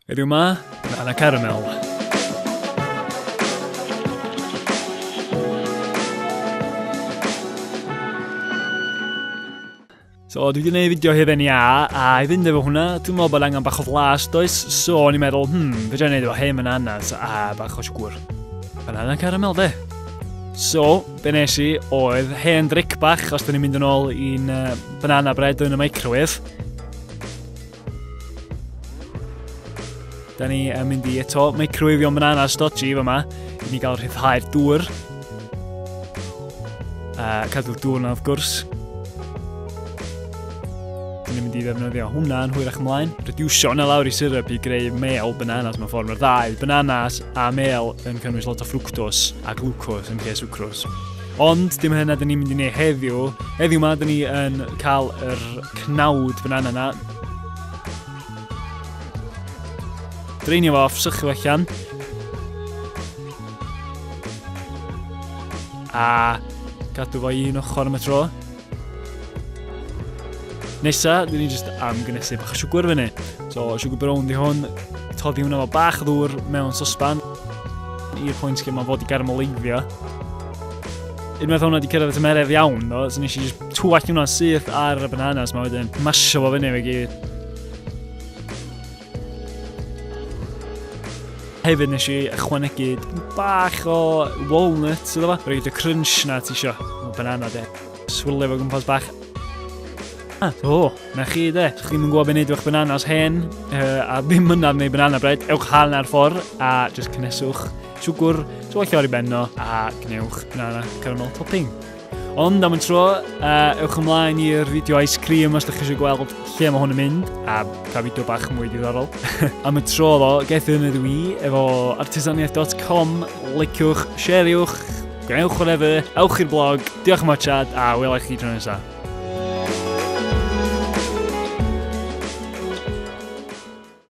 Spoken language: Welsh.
Heddiw yma, banana caramel. So, dwi wedi gwneud fideo hedden ni a i fynd efo hwnna, dwi'n meddwl bod angen bach o flas, does? So, o'n i'n meddwl, fydra i wneud efo hen bananas a bach o siwgr. Banana caramel, de? So, be nes i oedd hen dric bach, os da ni'n mynd yn ôl i'n banana bread yn y microwave. Da ni yn mynd i eto microwavio'n bananas dodgy fyma, i ni gael rhyddhau'r dŵr. Cadw'r dŵr na, wrth gwrs. Da ni'n mynd i ddefnyddio hwnna'n hwyrach ymlaen. Rediwsio hwnna lawr i syrup i greu mel bananas mewn ffordd. Mae'r ddau, bananas a mel yn cynnwys lot o fructose a glucose yn lle sucrose. Ond dim hynna da ni'n mynd i wneud heddiw. Heddiw yma da ni yn cael yr cnawd banana na. Dreinio fo off, sychu allan. A gadw fo un ochr am y tro. Nesa, dyn ni jyst am gynesu bach o siwgr fyny. So, siwgr brown di hwn. Toddi hwnna fo bach o ddŵr mewn sosban. I'r pwynt lle mae fod i garmaleiddio. Unwaith hwnna di cyrraedd y tymeredd iawn, do. So nes i jyst twall hwnna syth ar y bananas ma wedyn. Masio fo fyny fe gyd. Hefyd nes i ychwanegu bach o walnuts iddo fo. Roed y crunch na ti isio. Banana de. Swirlio fo gwmpas bach. So, na chi de. Os chi'n gwybod beth wneud i'ch bananas hen a ddim mynaf neu banana bread, ewch hal na'r ffordd a jyst cynneswch siwgr, swallio ar ei benno a gwnewch banana caramel topping. Ond am y tro, ewch ymlaen i'r fideo ice cream os ydych chi eisiau gweld lle mae hwn yn mynd a cael fideo bach mwy diddorol. Am y tro ddo, gethon ydw i efo artisaniaeth.com, liciwch, share'iwch, gwnewch whatever, ewch i'r blog, diolch am watchad a welai chi tro nesaf.